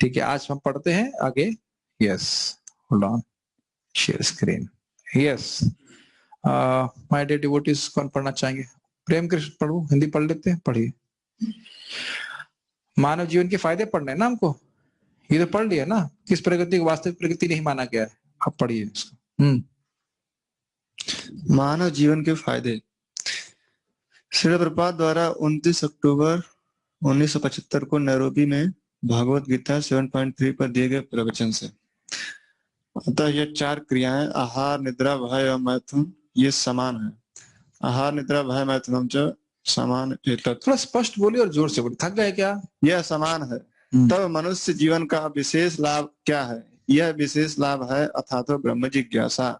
ठीक है, आज हम पढ़ते हैं आगे। Yes, hold on, share screen. Yes, my dear devotees, कौन पढ़ना चाहेंगे? प्रेम कृष्ण पढ़ो, हिंदी पढ़ लेते हैं, पढ़िए। मानव जीवन के फायदे पढ़ने हैं ना हमको, ये तो पढ़ लिया ना, किस प्रगति को वास्तविक प्रगति नहीं माना गया है, अब पढ़िए इसको। मानव जीवन के फायदे। श्रील प्रभुपाद द्वारा 29 अक्टूबर 1975 को नैरोबी में भागवत गीता 7.3 पर दिए गए प्रवचन से। अतः ये 4 क्रियाएं आहार, निद्रा, भय और मैथुन ये समान है। आहार, निद्रा, भय, मैथुनम च समान एतत्। थोड़ा स्पष्ट बोलिए और जोर से बोलिए, थक गए क्या? यह समान है। तब मनुष्य जीवन का विशेष लाभ क्या है? यह विशेष लाभ है अथातो ब्रह्म जिज्ञासा,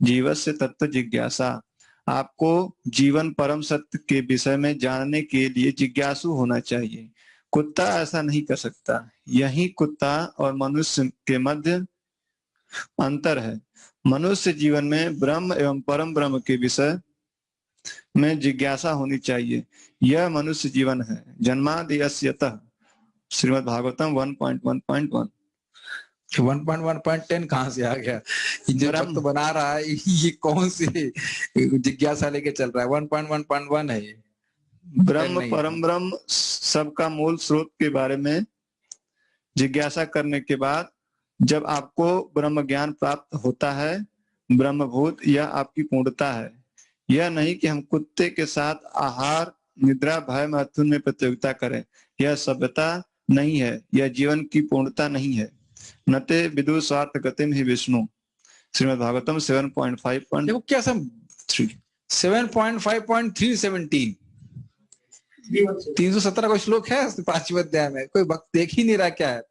जीवस्य तत्व जिज्ञासा। आपको जीवन परम सत्य के विषय में जानने के लिए जिज्ञासु होना चाहिए। कुत्ता ऐसा नहीं कर सकता। यही कुत्ता और मनुष्य के मध्य अंतर है। मनुष्य जीवन में ब्रह्म एवं परम ब्रह्म के विषय में जिज्ञासा होनी चाहिए। यह मनुष्य जीवन है। जन्मादि अस्यतः श्रीमद् भागवतम 1.1.1। 1.1.10 कहां से आ गया? जो भक्त बना रहा है ये कौन सी जिज्ञासा लेके चल रहा है? 1.1.1 है ये। ब्रह्म परम ब्रह्म सबका मूल स्रोत के बारे में जिज्ञासा करने के बाद जब आपको ब्रह्म ज्ञान प्राप्त होता है, ब्रह्मभूत, यह आपकी पूर्णता है। यह नहीं कि हम कुत्ते के साथ आहार, निद्रा, भय, मैथुन में प्रतियोगिता करें। यह सभ्यता नहीं है, यह जीवन की पूर्णता नहीं है। नते विदु स्वार्थ गतिम ही विष्णु। श्रीमद् भागवतम 7.5. देखो क्या सब 7.5.317 317 का श्लोक है 5वें अध्याय में। कोई भक्त देख ही नहीं रहा क्या है।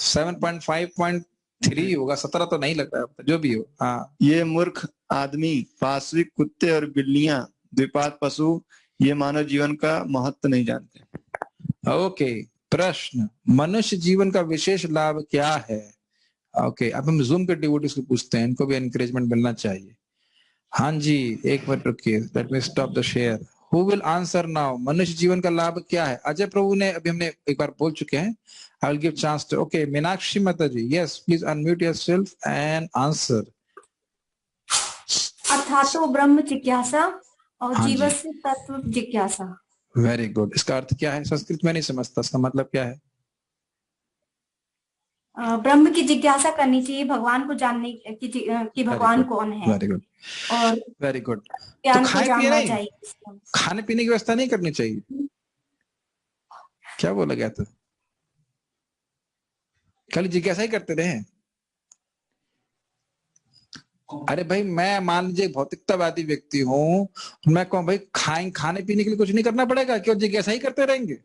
7.5.3 होगा, 17 तो नहीं लग रहा है, जो भी हो। हाँ, ये मूर्ख आदमी, पाश्विक कुत्ते और बिल्लियां, द्विपाद पशु, ये मानव जीवन का महत्व नहीं जानते। ओके, प्रश्न, मनुष्य जीवन का विशेष लाभ क्या है? ओके, अब हम जूम के डिवोटीज को पूछते हैं, इनको भी एनकरेजमेंट मिलना चाहिए। हाँ जी, एक मिनट रुकिए, let me stop the share. Who will answer now? मनुष्य जीवन का लाभ क्या है? अजय प्रभु ने अभी हमने एक बार बोल चुके हैं। I will give chance to, okay, Meenakshi माता ji, yes please unmute yourself and answer. अथातो ब्रह्म जिज्ञासा और जीवस्य तत्व जिज्ञासा। Very good. इसका अर्थ क्या है? संस्कृत में नहीं समझता, इसका मतलब क्या है? ब्रह्म की जिज्ञासा करनी चाहिए, भगवान को जानने की भगवान कौन है। वेरी गुड, और वेरी गुड। तो खाने पीने की व्यवस्था नहीं करनी चाहिए? क्या बोला गया था? खाली जिज्ञासा ही करते रहे? अरे भाई, मैं मान लीजिए भौतिकतावादी व्यक्ति हूँ, मैं कहूँ भाई खाने पीने के लिए कुछ नहीं करना पड़ेगा, क्यों जिज्ञासा ही करते रहेंगे?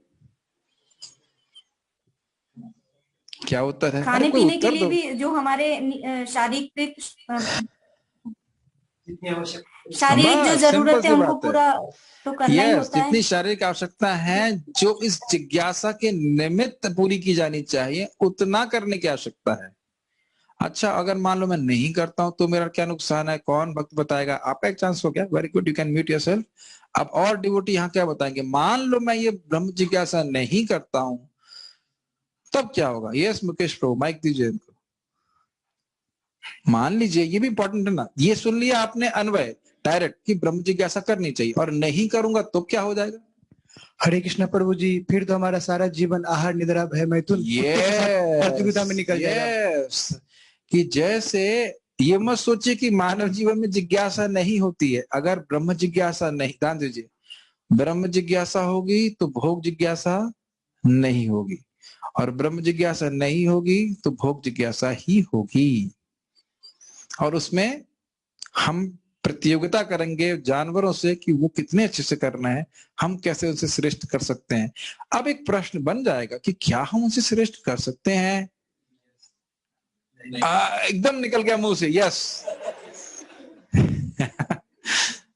क्या उत्तर है? खाने पीने के लिए भी जो हमारे शारीरिक जो जरूरत है उनको पूरा तो करना ही होता है। जितनी शारीरिक आवश्यकता है जो इस जिज्ञासा के निमित्त पूरी की जानी चाहिए, उतना करने की आवश्यकता है। अच्छा, अगर मान लो मैं नहीं करता हूं तो मेरा क्या नुकसान है? कौन भक्त बताएगा? आपका एक चांस हो गया। Very good, you can mute yourself. अब और डिवोटी यहाँ क्या बताएंगे? मान लो मैं ये ब्रह्म जिज्ञासा नहीं करता हूं, तब क्या होगा? यस मुकेश प्रभु, माइक दीजिए इनको। मान लीजिए, ये भी इंपॉर्टेंट है ना, ये सुन लिया आपने अन्वय डायरेक्ट कि ब्रह्म जिज्ञासा करनी चाहिए, और नहीं करूंगा तो क्या हो जाएगा? हरे कृष्ण प्रभु जी, फिर तो हमारा सारा जीवन आहार, निद्रा, भय, मैथुन प्रतियोगिता में निकल जाएगा। कि जैसे ये मत सोचिए कि मानव जीवन में जिज्ञासा नहीं होती है। अगर ब्रह्म जिज्ञासा नहीं, ध्यान दीजिए, ब्रह्म जिज्ञासा होगी तो भोग जिज्ञासा नहीं होगी, और ब्रह्म जिज्ञासा नहीं होगी तो भोग जिज्ञासा ही होगी। और उसमें हम प्रतियोगिता करेंगे जानवरों से कि वो कितने अच्छे से करना है, हम कैसे उनसे श्रेष्ठ कर सकते हैं। अब एक प्रश्न बन जाएगा कि क्या हम उनसे श्रेष्ठ कर सकते हैं? एकदम निकल गया मुंह से, यस।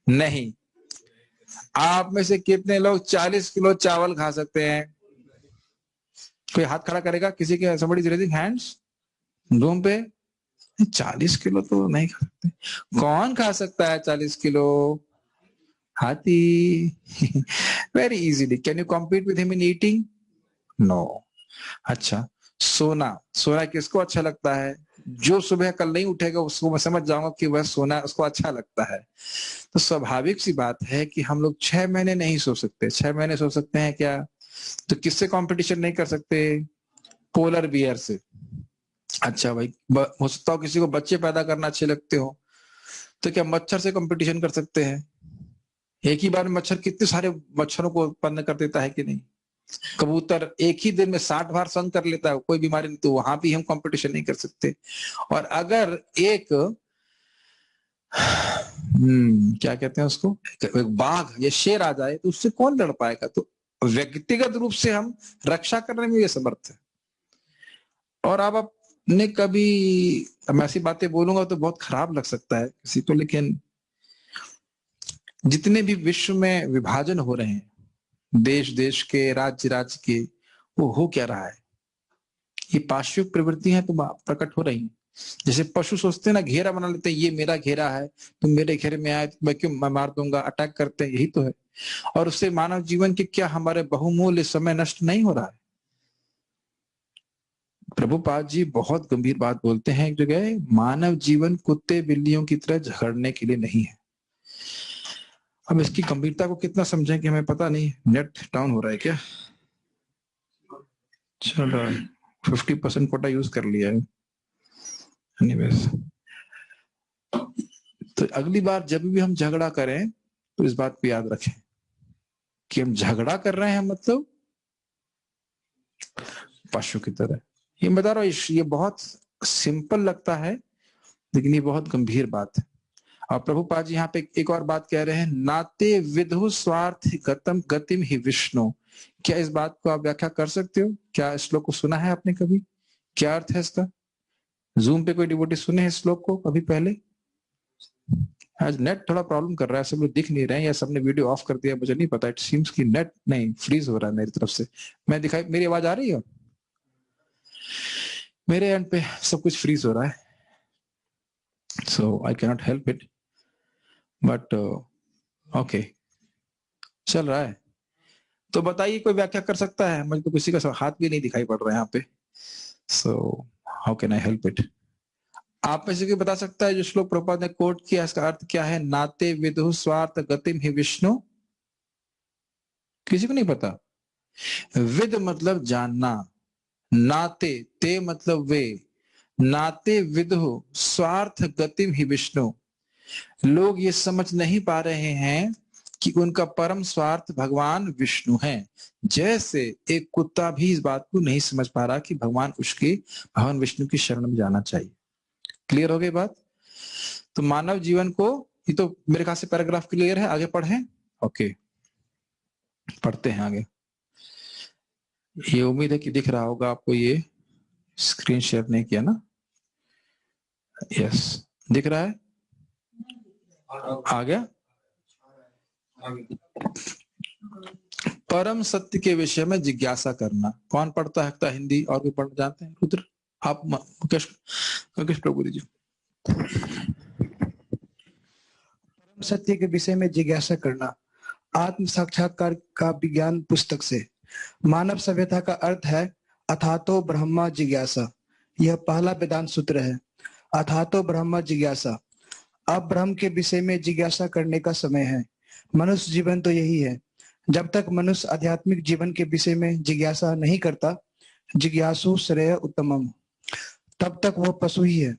नहीं। आप में से कितने लोग 40 किलो चावल खा सकते हैं? कोई हाथ खड़ा करेगा? किसी के somebody is raising hands room पे? 40 किलो तो नहीं खा सकते। कौन खा सकता है 40 किलो? हाथी। Very easily. Can you compete with him in eating? No. अच्छा, सोना, सोना किसको अच्छा लगता है? जो सुबह कल नहीं उठेगा उसको मैं समझ जाऊंगा कि वह सोना उसको अच्छा लगता है। तो स्वाभाविक सी बात है कि हम लोग 6 महीने नहीं सो सकते। 6 महीने सो सकते हैं क्या? तो किससे कंपटीशन नहीं कर सकते? पोलर बियर से। अच्छा भाई, हो सकता हो किसी को बच्चे पैदा करना अच्छे लगते हो, तो क्या मच्छर से कंपटीशन कर सकते हैं? एक ही बार में मच्छर कितने सारे मच्छरों को उत्पन्न कर देता है कि नहीं? कबूतर एक ही दिन में 60 बार संग कर लेता है, कोई बीमारी नहीं, तो वहां भी हम कंपटीशन नहीं कर सकते। और अगर एक क्या कहते हैं उसको, एक बाघ या शेर आ जाए तो उससे कौन लड़ पाएगा? तो व्यक्तिगत रूप से हम रक्षा करने में ये समर्थ है। और अब आपने कभी, मैं ऐसी बातें बोलूंगा तो बहुत खराब लग सकता है किसी को, लेकिन जितने भी विश्व में विभाजन हो रहे हैं, देश देश के, राज्य राज्य के, वो हो क्या रहा है? ये पार्श्विक प्रवृत्तियां तो प्रकट हो रही हैं। जैसे पशु सोचते हैं ना, घेरा बना लेते हैं, ये मेरा घेरा है, तुम मेरे घेरे में आए तो मैं क्यों, मैं मार दूंगा, अटैक करते हैं, यही तो है। और उससे मानव जीवन के क्या हमारे बहुमूल्य समय नष्ट नहीं हो रहा है? प्रभुपाद जी बहुत गंभीर बात बोलते हैं एक जगह, मानव जीवन कुत्ते बिल्लियों की तरह झगड़ने के लिए नहीं है। अब इसकी गंभीरता को कितना समझें कि हमें पता नहीं। नेट डाउन हो रहा है क्या? चलो 50% कोटा यूज कर लिया है। एनीवेज, तो अगली बार जब भी हम झगड़ा करें तो इस बात को याद रखें कि हम झगड़ा कर रहे हैं मतलब पशु की तरह। ये बता रहा हूं, ये बहुत सिंपल लगता है लेकिन ये बहुत गंभीर बात है। और प्रभुपाद जी यहाँ पे एक और बात कह रहे हैं, नाते विदु स्वार्थ गतम गतिम ही विष्णु। क्या इस बात को आप व्याख्या कर सकते हो? क्या इस श्लोक को सुना है आपने कभी? क्या अर्थ है इसका? जूम पे कोई डिवोटी सुने हैं श्लोक को कभी पहले? आज नेट थोड़ा प्रॉब्लम कर रहा है, सब लोग दिख नहीं रहे हैं या सबने वीडियो ऑफ कर दिया, मुझे नहीं पता। इट सीम्स कि नेट नहीं फ्रीज हो रहा है मेरी तरफ से। मैं दिखाई, मेरी आवाज आ रही है? मेरे एंड पे सब कुछ फ्रीज हो रहा है, so I can not help it, but okay चल रहा है। तो बताइए, कोई व्याख्या कर सकता है? मुझे तो किसी का हाथ भी नहीं दिखाई पड़ रहा है यहाँ पे, so how can I help it? आप में से कोई बता सकता है जो श्लोक प्रभुपाद ने कोट किया, इसका अर्थ क्या है? नाते विदु स्वार्थ गतिम ही विष्णु। किसी को नहीं पता? विद मतलब जानना, नाते, ते मतलब वे, नाते विदु स्वार्थ गतिम ही विष्णु। लोग ये समझ नहीं पा रहे हैं कि उनका परम स्वार्थ भगवान विष्णु हैं। जैसे एक कुत्ता भी इस बात को नहीं समझ पा रहा कि भगवान उसके भगवान विष्णु की शरण में जाना चाहिए। क्लियर हो गई बात? तो मानव जीवन को, ये तो मेरे ख्याल से पैराग्राफ क्लियर है, आगे पढ़ें। ओके, पढ़ते हैं आगे। ये उम्मीद है कि दिख रहा होगा आपको, ये स्क्रीन शेयर नहीं किया ना? यस, दिख रहा है? आ गया? परम सत्य के विषय में जिज्ञासा करना। कौन पढ़ता है हिंदी? और भी पढ़ जानते हैं? रुद्र, आप, मुकेश प्रभु जी। परम सत्य के विषय में जिज्ञासा करना, आत्म साक्षात्कार का विज्ञान पुस्तक से। मानव सभ्यता का अर्थ है अथातो ब्रह्म जिज्ञासा। यह पहला वेदांत सूत्र है। अथातो ब्रह्म जिज्ञासा, अब ब्रह्म के विषय में जिज्ञासा करने का समय है। मनुष्य जीवन तो यही है। जब तक मनुष्य आध्यात्मिक जीवन के विषय में जिज्ञासा नहीं करता, जिज्ञासु श्रेय उत्तमम, तब तक वह पशु ही है,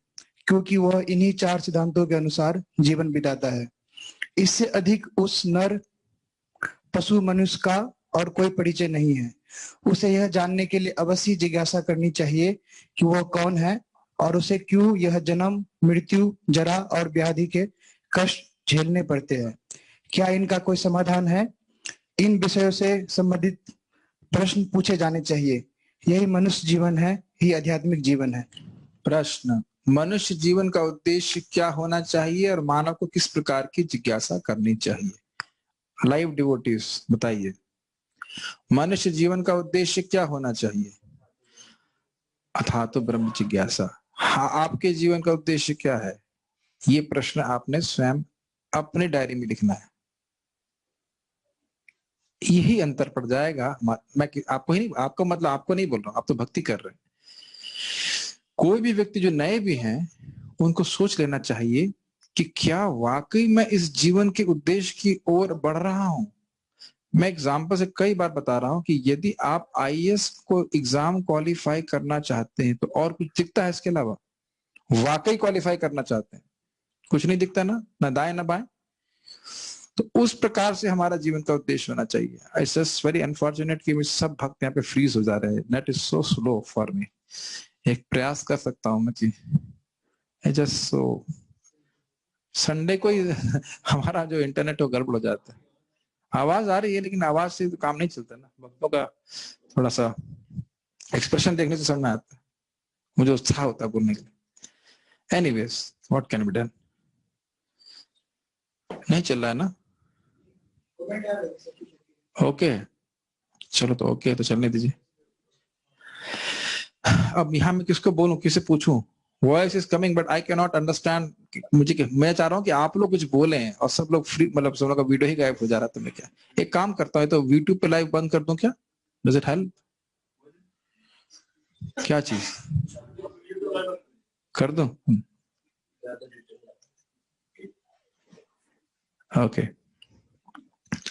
क्योंकि वह इन्हीं 4 सिद्धांतों के अनुसार जीवन बिताता है। इससे अधिक उस नर पशु मनुष्य का और कोई परिचय नहीं है। उसे यह जानने के लिए अवश्य जिज्ञासा करनी चाहिए कि वह कौन है और उसे क्यों यह जन्म, मृत्यु, जरा और व्याधि के कष्ट झेलने पड़ते हैं। क्या इनका कोई समाधान है? इन विषयों से संबंधित प्रश्न पूछे जाने चाहिए। यही मनुष्य जीवन है, ही आध्यात्मिक जीवन है। प्रश्न, मनुष्य जीवन का उद्देश्य क्या होना चाहिए और मानव को किस प्रकार की जिज्ञासा करनी चाहिए? लाइव डिवोटीज बताइए, मनुष्य जीवन का उद्देश्य क्या होना चाहिए? अथातो ब्रह्म जिज्ञासा। हाँ, आपके जीवन का उद्देश्य क्या है? ये प्रश्न आपने स्वयं अपनी डायरी में लिखना है। यही अंतर पड़ जाएगा। मैं आपको ही नहीं, आपको मतलब आपको नहीं बोल रहा हूं, आप तो भक्ति कर रहे हैं। कोई भी व्यक्ति जो नए भी हैं उनको सोच लेना चाहिए कि क्या वाकई मैं इस जीवन के उद्देश्य की ओर बढ़ रहा हूं। मैं एग्जाम्पल से कई बार बता रहा हूं कि यदि आप आईएएस को एग्जाम क्वालिफाई करना चाहते हैं तो और कुछ दिखता है इसके अलावा? वाकई क्वालिफाई करना चाहते हैं, कुछ नहीं दिखता ना दाएं ना बाएं। तो उस प्रकार से हमारा जीवन का उद्देश्य होना चाहिए। इट्स जस्ट वेरी अनफॉर्चुनेट कि सब भक्त यहाँ पे फ्रीज हो जा रहे हैं। Net is so slow for me. एक प्रयास कर सकता हूं मैं कि जस्ट सो संडे को ही हमारा जो इंटरनेट वो गड़बड़ हो जाता है। आवाज आ रही है लेकिन आवाज से तो काम नहीं चलता ना। भक्तों का थोड़ा सा एक्सप्रेशन देखने से समझ में आता है, मुझे उत्साह होता है बोलने के लिए। Anyways what can be done. नहीं चल रहा है ना? ओके चलो, तो ओके तो चलने दीजिए। अब यहाँ मैं किसको बोलूं, किसे पूछूं? Voice is coming but I can not understand. मैं चाह रहा हूँ कि आप लोग कुछ बोले और सब लोग फ्री, मतलब सब लोग का वीडियो ही गायब हो जा रहा है। तो मैं क्या एक काम करता हूँ, तो यूट्यूब पे लाइव बंद कर दूं क्या? Does it help? क्या चीज कर दूं? ओके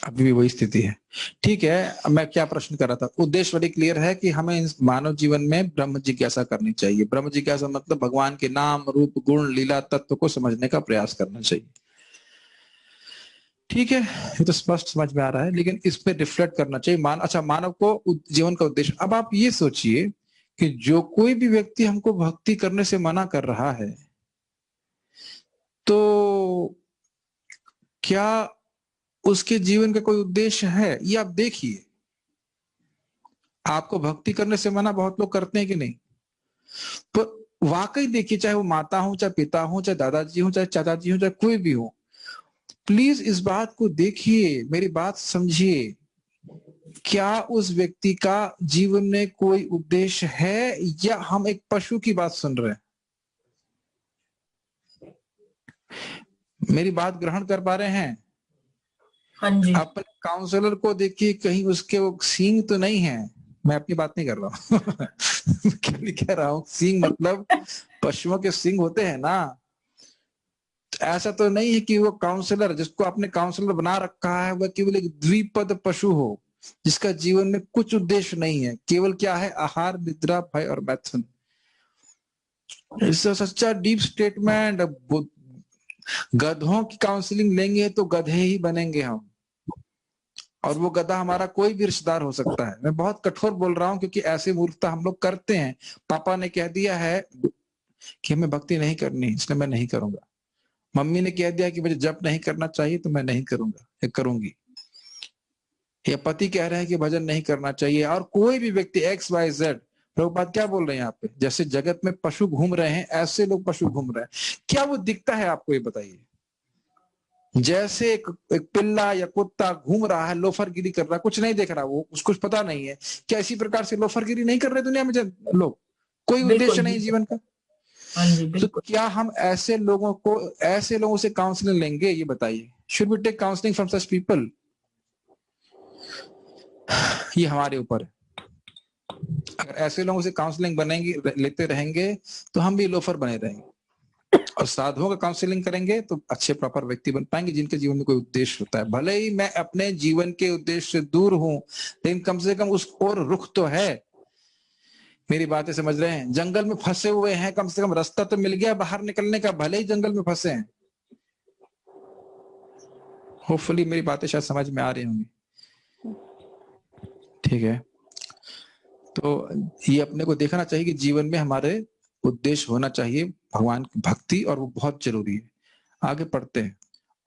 अभी भी वही स्थिति है। ठीक है, मैं क्या प्रश्न कर रहा था? उद्देश्य बड़ी क्लियर है कि हमें इस मानव जीवन में ब्रह्म जिज्ञासा करनी चाहिए। ब्रह्म जिज्ञासा मतलब भगवान के नाम रूप गुण लीला तत्व को समझने का प्रयास करना चाहिए। ठीक है, ये तो स्पष्ट समझ में आ रहा है, लेकिन इस पे रिफ्लेक्ट करना चाहिए। अच्छा, मानव को जीवन का उद्देश्य। अब आप ये सोचिए कि जो कोई भी व्यक्ति हमको भक्ति करने से मना कर रहा है, तो क्या उसके जीवन का कोई उद्देश्य है? ये आप देखिए। आपको भक्ति करने से मना बहुत लोग करते हैं कि नहीं? तो वाकई देखिए, चाहे वो माता हो, चाहे पिता हो, चाहे दादाजी हो, चाहे चाचा जी हो, चाहे कोई भी हो, प्लीज इस बात को देखिए, मेरी बात समझिए। क्या उस व्यक्ति का जीवन में कोई उद्देश्य है या हम एक पशु की बात सुन रहे हैं? मेरी बात ग्रहण कर पा रहे हैं? हाँ जी। अपने काउंसलर को देखिए, कहीं उसके वो सींग तो नहीं है। मैं अपनी बात नहीं कर रहा हूँ क्या नहीं कह रहा हूँ? सींग मतलब पशुओं के सींग होते हैं ना। ऐसा तो नहीं है कि वो काउंसलर, जिसको आपने काउंसलर बना रखा है, वह केवल एक द्विपद पशु हो जिसका जीवन में कुछ उद्देश्य नहीं है, केवल क्या है? आहार, निद्रा, भय और मैथुन। सच्चा डीप स्टेटमेंट। गधों की काउंसलिंग लेंगे तो गधे ही बनेंगे हम, और वो गधा हमारा कोई भी रिश्तेदार हो सकता है। मैं बहुत कठोर बोल रहा हूं क्योंकि ऐसी मूर्खता हम लोग करते हैं। पापा ने कह दिया है कि हमें भक्ति नहीं करनी, इसलिए मैं नहीं करूंगा। मम्मी ने कह दिया कि मुझे जप नहीं करना चाहिए, तो मैं नहीं करूंगा या करूंगी। या पति कह रहे हैं कि भजन नहीं करना चाहिए, और कोई भी व्यक्ति XYZ। प्रभुपाद क्या बोल रहे हैं यहाँ पे? जैसे जगत में पशु घूम रहे हैं, ऐसे लोग पशु घूम रहे हैं। क्या वो दिखता है आपको? ये बताइए। जैसे एक पिल्ला या कुत्ता घूम रहा है, लोफरगिरी कर रहा है, कुछ नहीं देख रहा, वो उसको कुछ पता नहीं है। क्या इसी प्रकार से लोफरगिरी नहीं कर रहे दुनिया में लोग? कोई उद्देश्य नहीं जीवन का। हाँ जी, तो बिल्कुल। क्या हम ऐसे लोगों से काउंसलिंग लेंगे? ये बताइए। Should we take counselling from such people? ये हमारे ऊपर है। अगर ऐसे लोगों से काउंसलिंग बनेंगे, लेते रहेंगे, तो हम भी लोफर बने रहेंगे। और साधुओं का काउंसलिंग करेंगे तो अच्छे प्रॉपर व्यक्ति बन पाएंगे, जिनके जीवन में कोई उद्देश्य होता है। भले ही मैं अपने जीवन के उद्देश्य से दूर हूं, लेकिन कम से कम उस और रुख तो है। मेरी बातें समझ रहे हैं? जंगल में फंसे हुए हैं, कम से कम रास्ता तो मिल गया बाहर निकलने का, भले ही जंगल में फंसे हैं। होपफुली मेरी बातें शायद समझ में आ रही होंगी। ठीक है, तो ये अपने को देखना चाहिए कि जीवन में हमारे उद्देश्य होना चाहिए भगवान की भक्ति, और वो बहुत जरूरी है। आगे पढ़ते हैं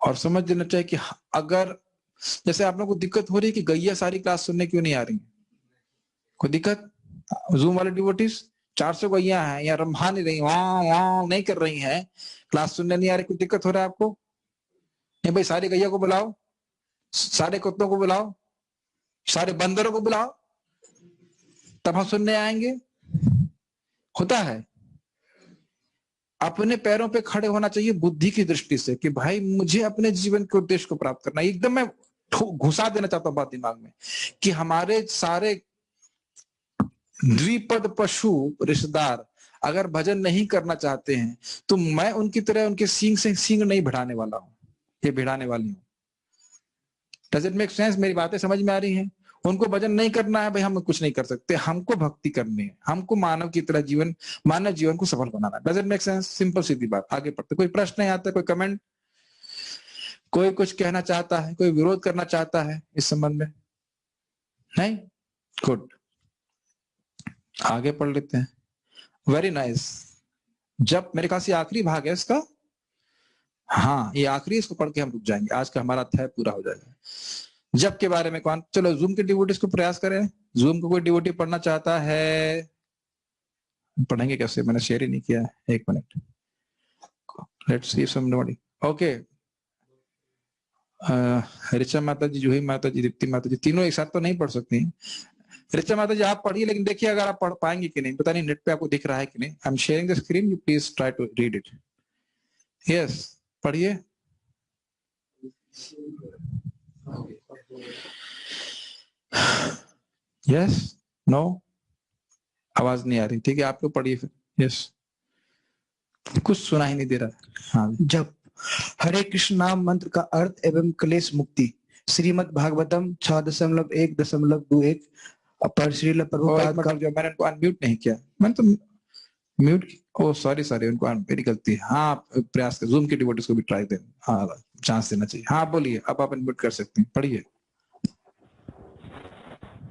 और समझ लेना चाहिए कि अगर जैसे आप लोगों को दिक्कत हो रही है कि गैया सारी क्लास सुनने क्यों नहीं आ रही, कोई दिक्कत? जूम वाले डिवोटीज 400 गैया हैं, या रंभा नहीं रही, वहां नहीं कर रही हैं, क्लास सुनने नहीं आ रही, कोई दिक्कत हो रहा है आपको? नहीं भाई, सारी गैया को बुलाओ, सारे कुत्तों को बुलाओ, सारे बंदरों को बुलाओ, तब हम सुनने आएंगे। होता है। अपने पैरों पे खड़े होना चाहिए बुद्धि की दृष्टि से कि भाई मुझे अपने जीवन के उद्देश्य को प्राप्त करना है। एकदम मैं घुसा देना चाहता हूं बात दिमाग में कि हमारे सारे द्विपद पशु रिश्तेदार अगर भजन नहीं करना चाहते हैं तो मैं उनकी तरह उनके सींग से सींग नहीं भिड़ाने वाला हूं, ये भिड़ाने वाली हूं। Does it make sense? मेरी बातें समझ में आ रही हैं? उनको भजन नहीं करना है भाई, हम कुछ नहीं कर सकते, हमको भक्ति करनी है, हमको मानव की तरह जीवन, मानव जीवन को सफल बनाना है। Does it make sense? Simple सीधी बात। आगे पढ़ते। कोई प्रश्न नहीं आता, कोई कमेंट, कोई कुछ कहना चाहता है, कोई विरोध करना चाहता है इस संबंध में? नहीं? गुड, आगे पढ़ लेते हैं। Very nice. जब, मेरे ख्याल से आखिरी भाग है इसका, हाँ ये आखिरी, इसको पढ़ के हम रुक जाएंगे, आज का हमारा अध्याय पूरा हो जाएगा। जब के बारे में कौन, चलो जूम के डिवोटीज को प्रयास करें। जूम को कोई डिवोटी पढ़ना चाहता है? पढ़ेंगे कैसे, मैंने शेयर ही नहीं किया है। एक minute, let's see somebody. Okay, Richa माता जी, जूही माता जी, दीप्ति माता जी, तीनों एक साथ तो नहीं पढ़ सकती। ऋचा माता जी आप पढ़िए, लेकिन देखिए अगर आप पढ़ पाएंगे कि नहीं, पता नहीं नेट पे आपको दिख रहा है कि नहीं। I am sharing the screen, you please try to read it. Yes, पढ़िए। यस, नो, आवाज नहीं आ रही, ठीक है आप लोग पढ़िए फिर। यस, कुछ सुना ही नहीं दे रहा। हाँ, जब हरे कृष्ण नाम मंत्र का अर्थ एवं क्लेश मुक्ति, श्रीमद् भागवतम 6.1.21 पर श्रील प्रभुपाद का। जो मैंने उनको अनम्यूट नहीं किया, मैंने तो म्यूट, ओ सॉरी सॉरी, उनको मेरी गलती। हाँ, प्रयास कर, जूम के डिवोटीज को भी ट्राई दें, हाँ चांस देना चाहिए। हाँ बोलिए, अब आप अनम्यूट कर सकते हैं, पढ़िए।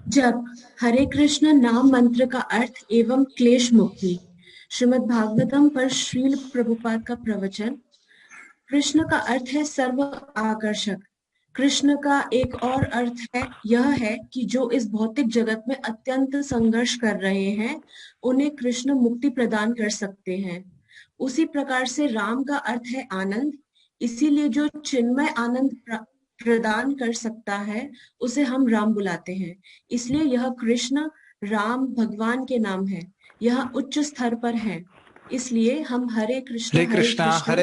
जब हरे कृष्ण नाम मंत्र का अर्थ एवं क्लेश मुक्ति, श्रीमद् भागवतम पर श्रील प्रभुपाद का प्रवचन। कृष्ण का अर्थ है सर्व आकर्षक। कृष्ण का एक और अर्थ है, यह है कि जो इस भौतिक जगत में अत्यंत संघर्ष कर रहे हैं उन्हें कृष्ण मुक्ति प्रदान कर सकते हैं। उसी प्रकार से राम का अर्थ है आनंद, इसीलिए जो चिन्मय आनंद प्रदान कर सकता है उसे हम राम बुलाते हैं। इसलिए यह कृष्ण राम भगवान के नाम है, यह उच्च स्तर पर है। इसलिए हम हरे कृष्ण हरे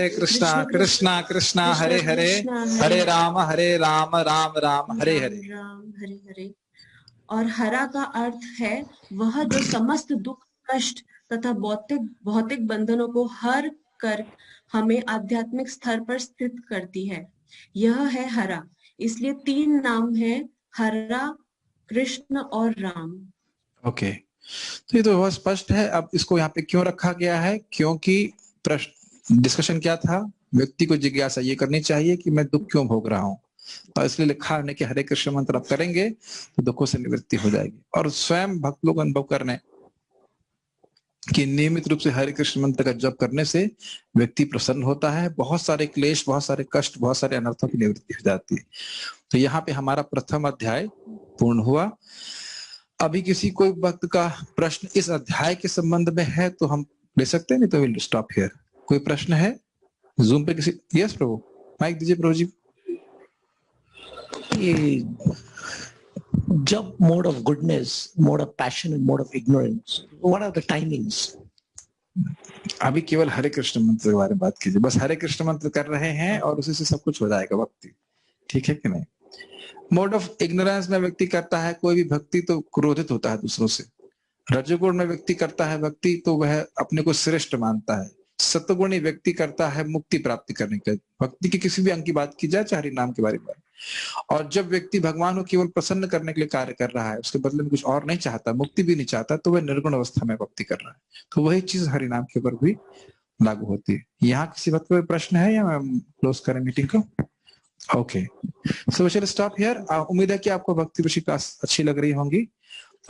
कृष्णा कृष्णा कृष्णा हरे हरे, हरे राम राम राम हरे हरे। राम हरे हरे। और हरा का अर्थ है वह जो समस्त दुख, कष्ट तथा भौतिक बंधनों को हर कर हमें आध्यात्मिक स्तर पर स्थित करती है, यह है हरा। इसलिए 3 नाम है, हरा, कृष्ण और राम। ओके, तो ये तो बहुत स्पष्ट है। अब इसको यहाँ पे क्यों रखा गया है? क्योंकि प्रश्न डिस्कशन क्या था, व्यक्ति को जिज्ञासा ये करनी चाहिए कि मैं दुख क्यों भोग रहा हूँ, और इसलिए लिखा है कि हरे कृष्ण मंत्र आप करेंगे तो दुखों से निवृत्ति हो जाएगी। और स्वयं भक्त लोग अनुभव करने कि नियमित रूप से हरे कृष्ण मंत्र का जप करने से व्यक्ति प्रसन्न होता है, बहुत सारे क्लेश, बहुत सारे कष्ट, बहुत सारे अनर्थों की निवृत्ति हो जाती है। तो यहाँ पे हमारा प्रथम अध्याय पूर्ण हुआ। अभी किसी कोई भक्त का प्रश्न इस अध्याय के संबंध में है तो हम ले सकते हैं, नहीं तो विल स्टॉप हियर। कोई प्रश्न है जूम पे किसी? यस प्रभु, माइक दीजिए प्रभु जी। जब mode of goodness, mode of passion and mode of ignorance, what are the timings? अभी केवल हरे कृष्ण मंत्र के बारे में बात कीजिए, बस हरे कृष्ण मंत्र कर रहे हैं और उसी से सब कुछ हो जाएगा भक्ति, ठीक है कि नहीं? मोड ऑफ इग्नोरेंस में व्यक्ति करता है कोई भी भक्ति तो क्रोधित होता है दूसरों से। रजोगुण में व्यक्ति करता है भक्ति तो वह अपने को श्रेष्ठ मानता है। सत्वगुणी व्यक्ति करता है मुक्ति प्राप्ति करने के लिए। भक्ति की किसी भी अंग की बात की जाए, चाहे नाम के बारे में। और जब व्यक्ति भगवान को केवल प्रसन्न करने के लिए कार्य कर रहा है, उसके बदले में कुछ और नहीं चाहता, मुक्ति भी नहीं चाहता, तो वह निर्गुण अवस्था में भक्ति कर रहा है। तो वही चीज हरिनाम के ऊपर भी लागू होती है। यहाँ किसी बात कोई प्रश्न है या हम क्लोज करें मीटिंग को? Okay, so we shall stop here. उम्मीद है कि आपको भक्ति ऋषि क्लास अच्छी लग रही होंगी।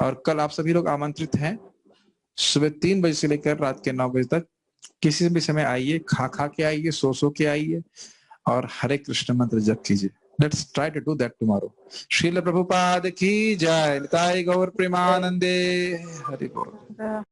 और कल आप सभी लोग आमंत्रित हैं, सुबह 3 बजे से लेकर रात के 9 बजे तक किसी भी समय आइए, खा के आइए, सो के आइए और हरे कृष्ण मंत्र जप कीजिए। Let's try to do that tomorrow. Srila Prabhupada की जय। निताई गौर प्रेमानंदे। हरि बोल।